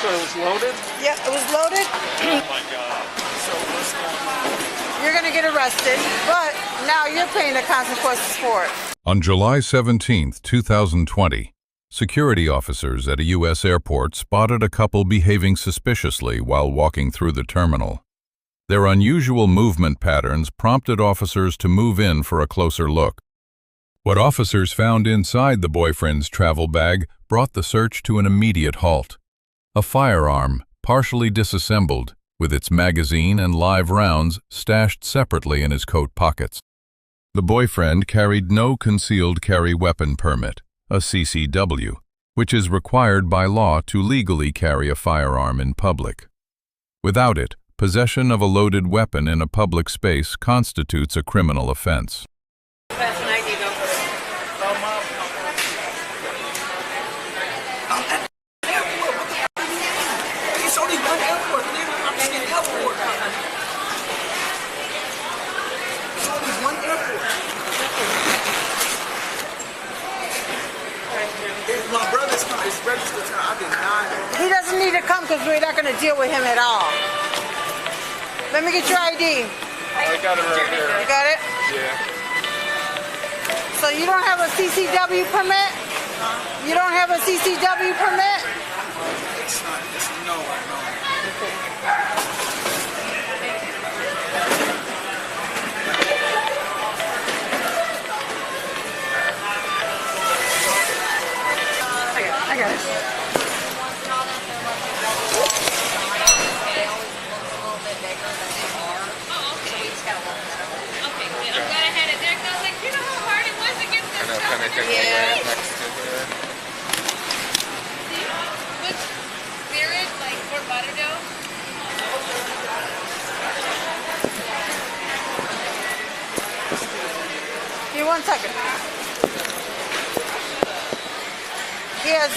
So it was loaded? Yeah, it was loaded. Oh my God. So what's going on? You're gonna get arrested, but now you're paying the consequences for it. On July 17, 2020, security officers at a U.S. airport spotted a couple behaving suspiciously while walking through the terminal. Their unusual movement patterns prompted officers to move in for a closer look. What officers found inside the boyfriend's travel bag brought the search to an immediate halt. A firearm, partially disassembled, with its magazine and live rounds stashed separately in his coat pockets. The boyfriend carried no concealed carry weapon permit, a CCW, which is required by law to legally carry a firearm in public. Without it, possession of a loaded weapon in a public space constitutes a criminal offense. My brother's coming. It's registered time. I did not. He doesn't need to come because we're not going to deal with him at all. Let me get your ID. I got it right here. You got it? Yeah. So you don't have a CCW permit? You don't have a CCW permit? It's not. It's no. I got it. Yeah. What's spirit, like Fort Lauderdale? Give me 1 second. He has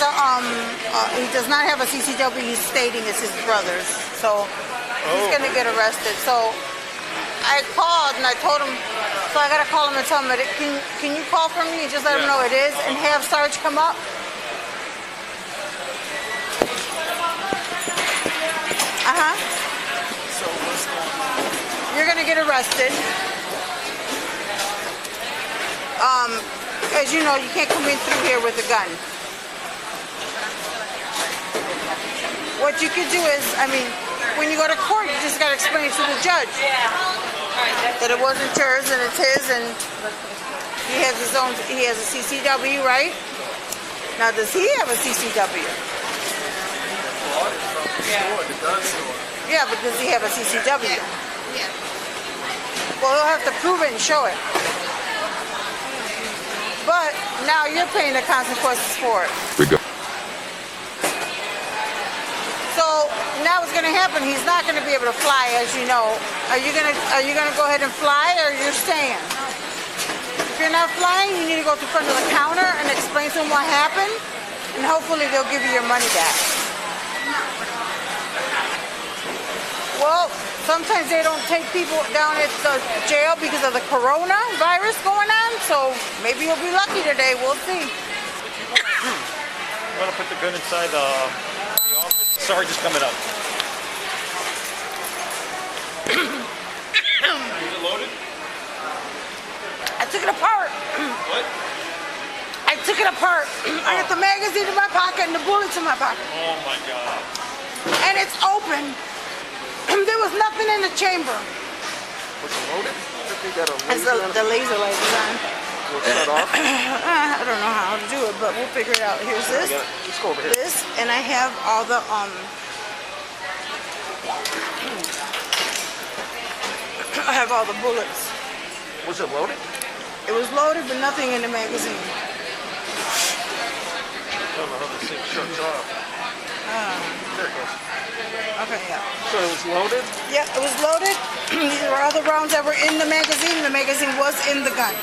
he does not have a CCW. He's stating it's his brother's, so he's gonna get arrested. So I called and I told him. So I gotta call him and tell him that can you call for me and just let him know it is and have Sarge come up. So what's going on? You're gonna get arrested. As you know, you can't come in through here with a gun. What you could do is, I mean, when you go to court, you just gotta explain to the judge that it wasn't yours and it's his, and he has his own. He has a CCW, right? Now, does he have a CCW? Yeah, but does he have a CCW? Yeah. Well, he'll have to prove it and show it. But now you're paying the consequences for it. So now what's going to happen? He's not going to be able to fly, as you know. Are you going to go ahead and fly, or you're staying? If you're not flying, you need to go to front of the counter and explain to them what happened, and hopefully they'll give you your money back. Well, sometimes they don't take people down at the jail because of the coronavirus going on, so maybe you'll be lucky today. We'll see. You want to put the gun inside the office? Sarge is coming up. Is it loaded? I took it apart. What? I took it apart. I got the magazine in my pocket and the bullets in my pocket. Oh my God. And it's open. There was nothing in the chamber. Was it loaded? I think that It's the laser light is on. will shut off. I don't know how to do it, but we'll figure it out. Here's this. Let's go over here. This, and I have all the I have all the bullets. Was it loaded? It was loaded, but nothing in the magazine. I don't know how this thing shuts off. There it goes. Okay, yeah. So it was loaded? Yeah, it was loaded. These were all the rounds that were in the magazine. The magazine was in the gun.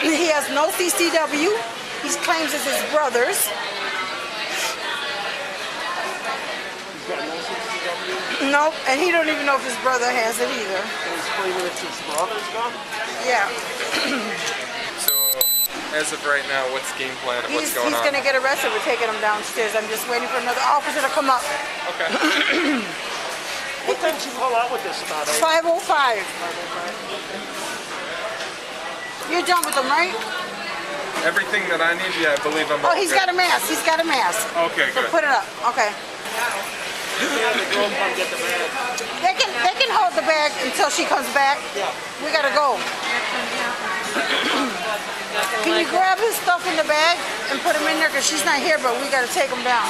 He has no CCW. He claims it's his brother's. He's got no CCW? Nope, and he don't even know if his brother has it either. And he's claiming it's his brother's gun? Yeah. So As of right now, what's the game plan and what's going He's on? gonna get arrested. We're taking him downstairs. I'm just waiting for another officer to come up. Okay. What time did you call out with this about? 5:05. You're done with him, right? Everything that I need, yeah, I believe I'm Oh, all he's good. got a mask. He's got a mask. Okay, So good. put it up. Okay. Yeah, the girl come get the bag. They can hold the bag until she comes back. Yeah. We gotta go. Can you grab his stuff in the bag and put him in there? Because she's not here, but we gotta take him down.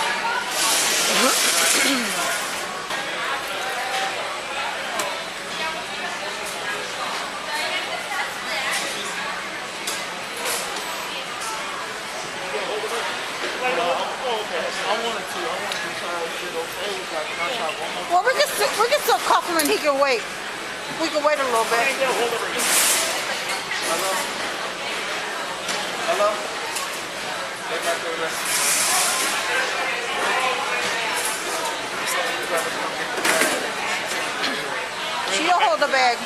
Well, we can still cuff him and he can wait. We can wait a little bit. Hello? Get back over there. She'll hold the bag.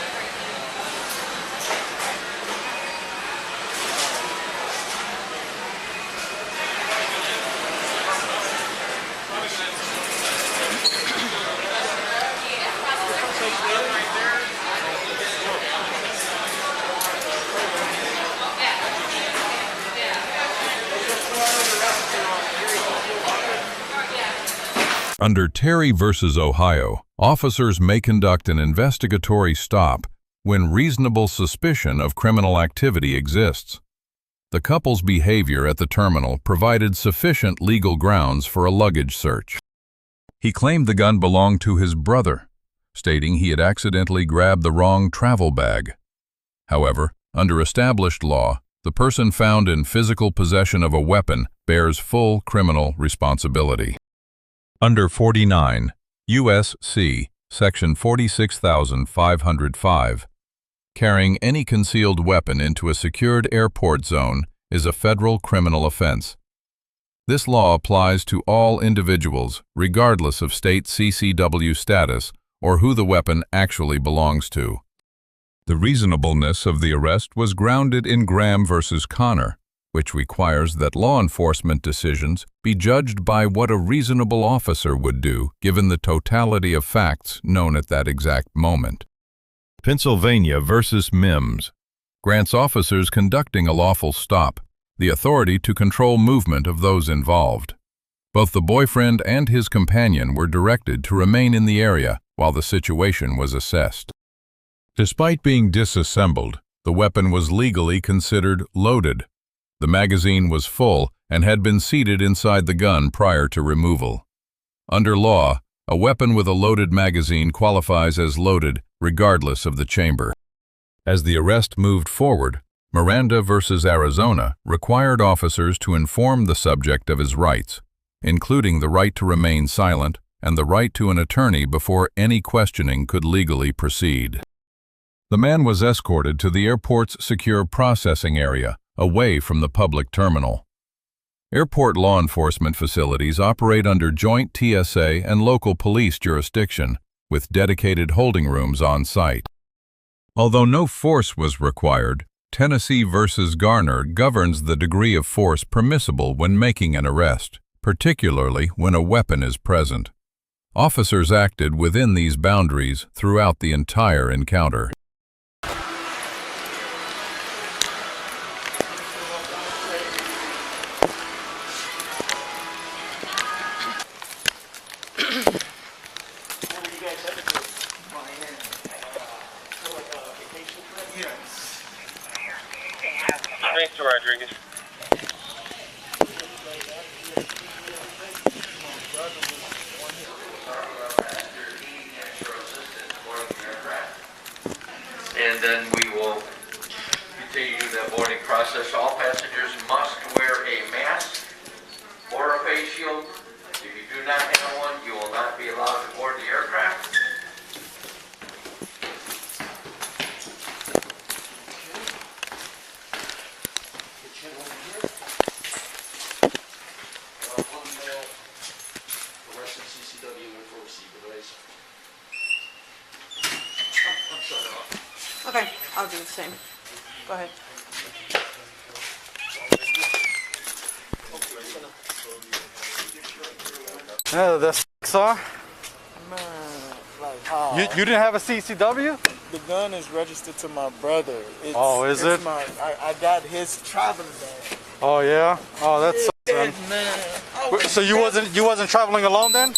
Under Terry versus Ohio, officers may conduct an investigatory stop when reasonable suspicion of criminal activity exists. The couple's behavior at the terminal provided sufficient legal grounds for a luggage search. He claimed the gun belonged to his brother, stating he had accidentally grabbed the wrong travel bag. However, under established law, the person found in physical possession of a weapon bears full criminal responsibility. Under 49 U.S.C. Section 46,505, carrying any concealed weapon into a secured airport zone is a federal criminal offense. This law applies to all individuals, regardless of state CCW status or who the weapon actually belongs to. The reasonableness of the arrest was grounded in Graham versus Garner, which requires that law enforcement decisions be judged by what a reasonable officer would do given the totality of facts known at that exact moment. Pennsylvania versus Mimms grants officers conducting a lawful stop the authority to control movement of those involved. Both the boyfriend and his companion were directed to remain in the area while the situation was assessed. Despite being disassembled, the weapon was legally considered loaded. The magazine was full and had been seated inside the gun prior to removal. Under law, a weapon with a loaded magazine qualifies as loaded regardless of the chamber. As the arrest moved forward, Miranda versus Arizona required officers to inform the subject of his rights, including the right to remain silent and the right to an attorney before any questioning could legally proceed. The man was escorted to the airport's secure processing area, away from the public terminal. Airport law enforcement facilities operate under joint TSA and local police jurisdiction, with dedicated holding rooms on site. Although no force was required, Tennessee versus Garner governs the degree of force permissible when making an arrest, particularly when a weapon is present. Officers acted within these boundaries throughout the entire encounter. Thanks to Rodriguez. And then we will continue the boarding process. All passengers must wear a mask or a face shield. If you do not have one, you will not be allowed to board the aircraft. Okay, I'll do the same. Go ahead. Yeah, that's huh? Man, like how? You didn't have a CCW? The gun is registered to my brother. It's, Oh, is it? I got his traveling bag. Oh yeah. Oh, that's Yeah, man. so you wasn't traveling alone then?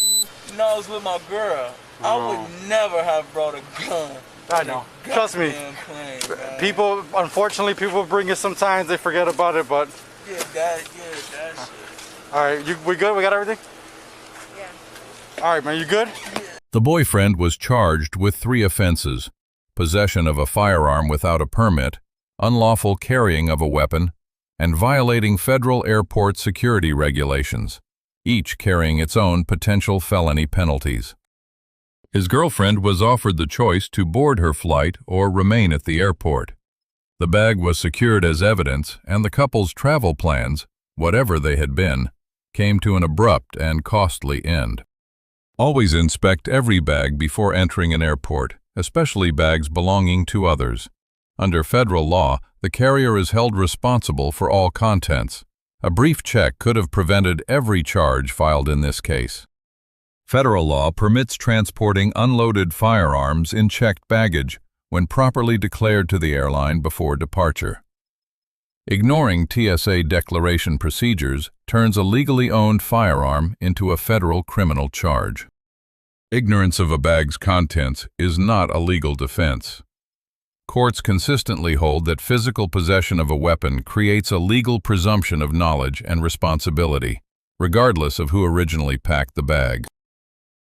No, I was with my girl. I would never have brought a gun. I know. Trust me. Plane, man. People, unfortunately, people bring it sometimes. They forget about it, but. Yeah, that shit. All right, we good? We got everything? Yeah. All right, man. You good? The boyfriend was charged with 3 offenses: possession of a firearm without a permit, unlawful carrying of a weapon, and violating federal airport security regulations, each carrying its own potential felony penalties. His girlfriend was offered the choice to board her flight or remain at the airport. The bag was secured as evidence, and the couple's travel plans, whatever they had been, came to an abrupt and costly end. Always inspect every bag before entering an airport, especially bags belonging to others. Under federal law, the carrier is held responsible for all contents. A brief check could have prevented every charge filed in this case. Federal law permits transporting unloaded firearms in checked baggage when properly declared to the airline before departure. Ignoring TSA declaration procedures turns a legally owned firearm into a federal criminal charge. Ignorance of a bag's contents is not a legal defense. Courts consistently hold that physical possession of a weapon creates a legal presumption of knowledge and responsibility, regardless of who originally packed the bag.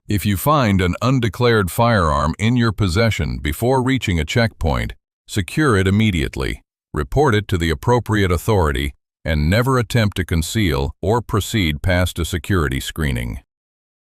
If you find an undeclared firearm in your possession before reaching a checkpoint, secure it immediately, report it to the appropriate authority, and never attempt to conceal or proceed past a security screening.